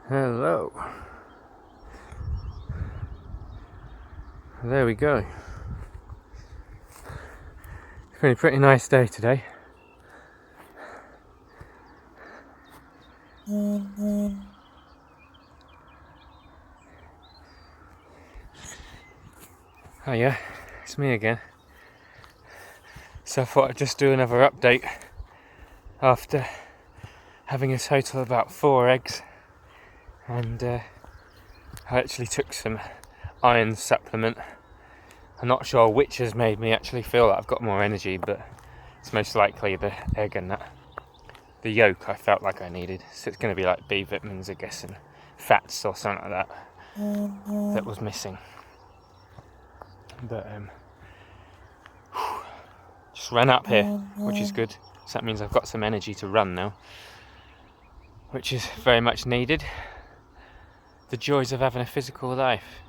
Hello. There we go. It's been a pretty nice day today. Oh yeah, it's me again. So I thought I'd just do another update after having a total of about 4 eggs, and I actually took some iron supplement. I'm not sure which has made me actually feel that I've got more energy, but it's most likely the egg and that. The yolk I felt like I needed, so it's going to be like B vitamins, I guess, and fats or something like that that was missing. But just ran up here, which is good. So that means I've got some energy to run now, which is very much needed. The joys of having a physical life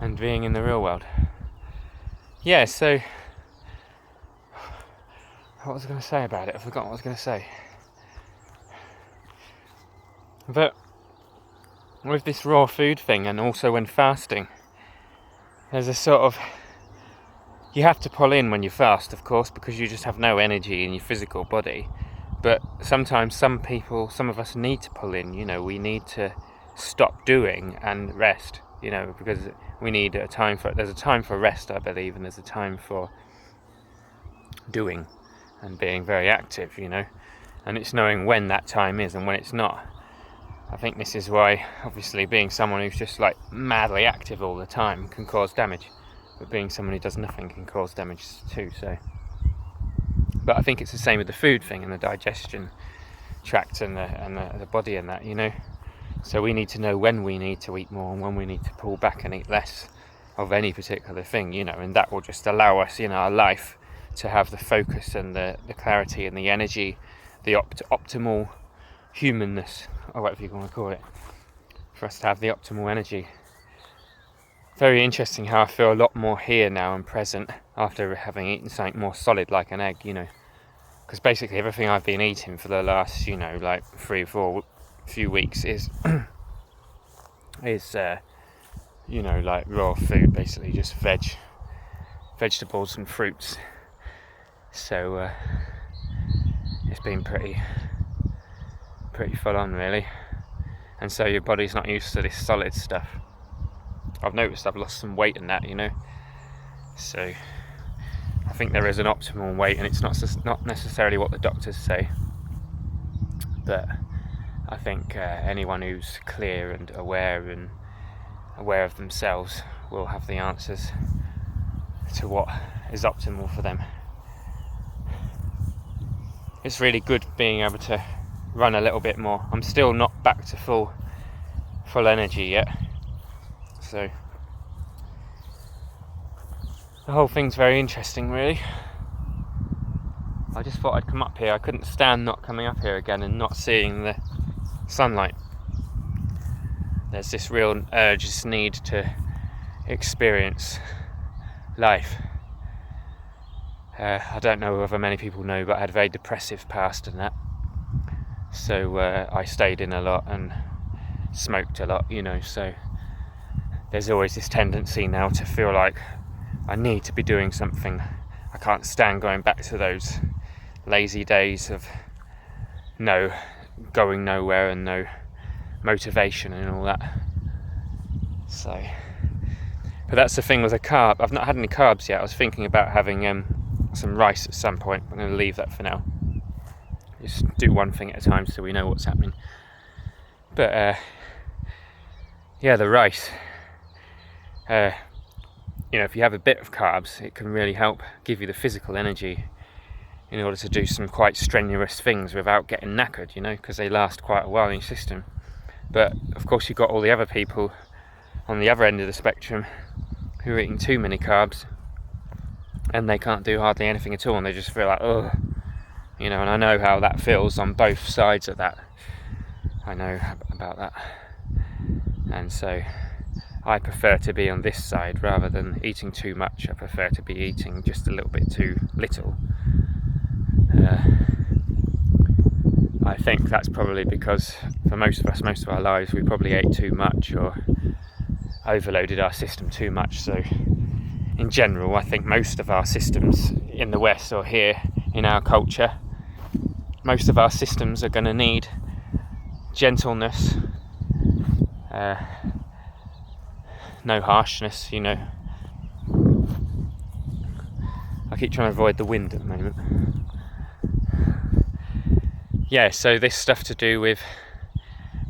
and being in the real world. Yeah, so what was I going to say about it? I've forgotten what I was going to say. But with this raw food thing, and also when fasting, there's a sort of, you have to pull in when you fast, of course, because you just have no energy in your physical body. But sometimes some of us need to pull in, we need to stop doing and rest, because we need there's a time for rest, I believe, and there's a time for doing and being very active, and it's knowing when that time is and when it's not. I think this is why, obviously, being someone who's just like madly active all the time can cause damage, but being someone who does nothing can cause damage too. So, but I think it's the same with the food thing and the digestion tract and the body and that, So we need to know when we need to eat more and when we need to pull back and eat less of any particular thing, and that will just allow us in our life to have the focus and the clarity and the energy, the optimal humanness, or whatever you want to call it, for us to have the optimal energy. Very interesting how I feel a lot more here now and present after having eaten something more solid like an egg, because basically everything I've been eating for the last, like 3 or 4 few weeks is like raw food, basically just vegetables and fruits. So it's been pretty full on, really, and so your body's not used to this solid stuff. I've noticed I've lost some weight in that, so I think there is an optimal weight, and it's not necessarily what the doctors say, but I think anyone who's clear and aware of themselves will have the answers to what is optimal for them. It's really good being able to run a little bit more. I'm still not back to full energy yet, so the whole thing's very interesting, really. I just thought I'd come up here. I couldn't stand not coming up here again and not seeing the sunlight. There's this real urge, this need to experience life. I don't know whether many people know, but I had a very depressive past and that. So I stayed in a lot and smoked a lot, so there's always this tendency now to feel like I need to be doing something. I can't stand going back to those lazy days of going nowhere and no motivation and all that. So, but that's the thing with a carb. I've not had any carbs yet. I was thinking about having some rice at some point. I'm going to leave that for now. Just do one thing at a time so we know what's happening. But the rice. If you have a bit of carbs, it can really help give you the physical energy in order to do some quite strenuous things without getting knackered, because they last quite a while in your system. But of course you've got all the other people on the other end of the spectrum who are eating too many carbs and they can't do hardly anything at all, and they just feel like, ugh, and I know how that feels on both sides of that. I know about that, and so I prefer to be on this side rather than eating too much. I prefer to be eating just a little bit too little. I think that's probably because for most of us, most of our lives, we probably ate too much or overloaded our system too much. So in general, I think most of our systems in the West or here in our culture, most of our systems are going to need gentleness, no harshness, you know. I keep trying to avoid the wind at the moment. Yeah, so this stuff to do with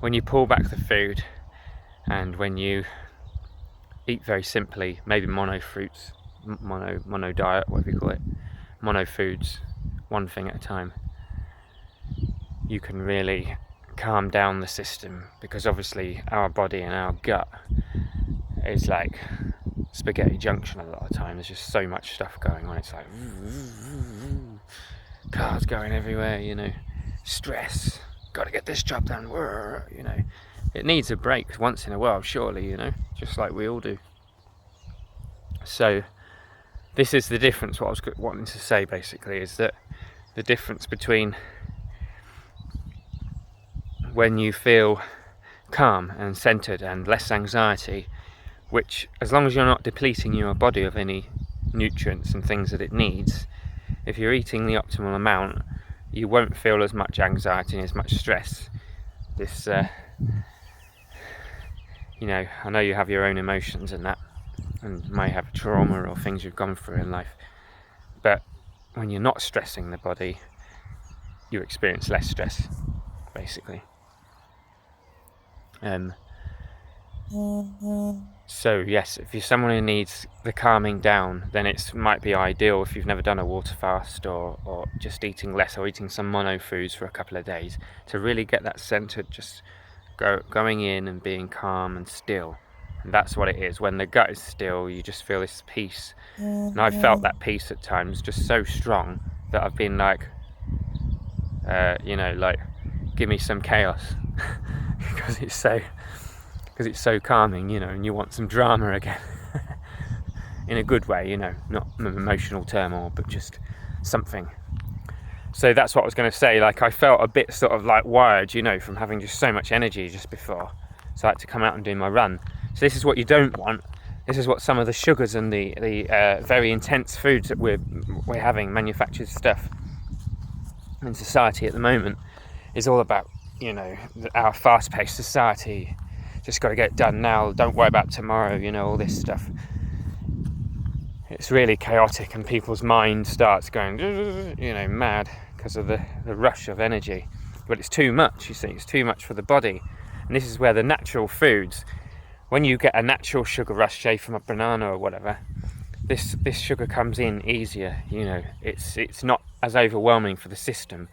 when you pull back the food and when you eat very simply, maybe mono fruits, mono diet, whatever you call it, mono foods, one thing at a time, you can really calm down the system, because obviously our body and our gut is like spaghetti junction a lot of the time. There's just so much stuff going on. It's like cars going everywhere, you know, stress, gotta get this job done, you know. It needs a break once in a while, surely, you know, just like we all do. So this is the difference. What I was wanting to say basically is that the difference between when you feel calm and centered and less anxiety, which, as long as you're not depleting your body of any nutrients and things that it needs, if you're eating the optimal amount, you won't feel as much anxiety and as much stress. This, you know, I know you have your own emotions and that, and may have trauma or things you've gone through in life, but when you're not stressing the body, you experience less stress, basically. So yes, if you're someone who needs the calming down, then it might be ideal if you've never done a water fast or just eating less or eating some mono foods for a couple of days, to really get that centered, just going in and being calm and still. And that's what it is. When the gut is still, you just feel this peace. And I've felt that peace at times just so strong that I've been like, you know, like, give me some chaos. because it's so calming, you know, and you want some drama again. In a good way, you know, not emotional turmoil, but just something. So that's what I was going to say. Like, I felt a bit sort of like wired, you know, from having just so much energy just before. So I had to come out and do my run. So this is what you don't want. This is what some of the sugars and the very intense foods that we're having, manufactured stuff in society at the moment, is all about. You know, our fast-paced society, just got to get it done now, don't worry about tomorrow, you know, all this stuff. It's really chaotic, and people's mind starts going, you know, mad because of the rush of energy. But it's too much, you see, it's too much for the body. And this is where the natural foods, when you get a natural sugar rush, say from a banana or whatever, this sugar comes in easier, you know, it's not as overwhelming for the system.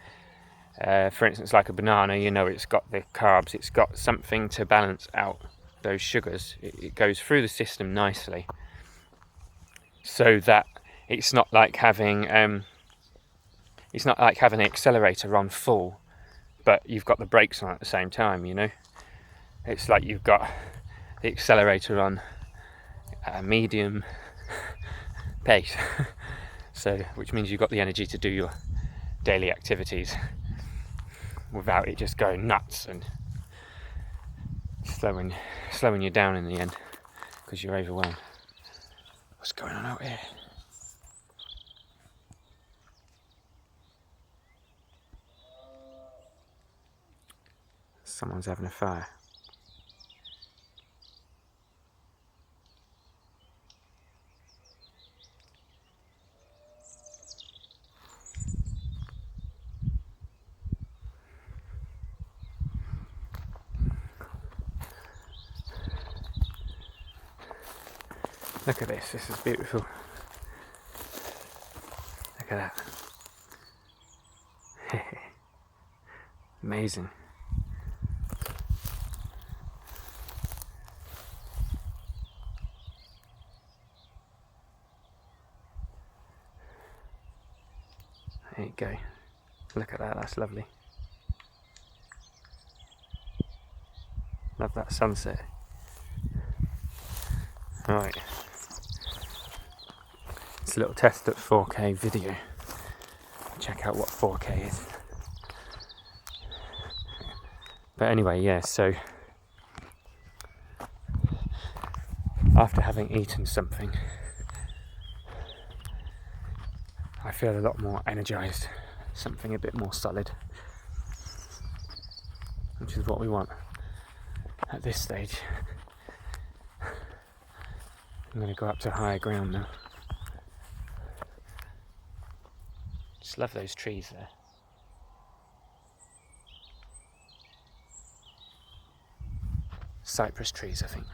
For instance, like a banana, you know, it's got the carbs, it's got something to balance out those sugars. It goes through the system nicely, so that it's not like having the accelerator on full, but you've got the brakes on at the same time. You know, it's like you've got the accelerator on medium pace, so which means you've got the energy to do your daily activities without it just going nuts and slowing you down in the end because you're overwhelmed. What's going on out here? Someone's having a fire. Look at this is beautiful. Look at that. Amazing. There you go. Look at that, that's lovely. Love that sunset. Right. It's a little test at 4K video. Check out what 4K is. But anyway, yeah, so after having eaten something, I feel a lot more energized, something a bit more solid, which is what we want at this stage. I'm going to go up to higher ground now. Just love those trees there. Cypress trees, I think.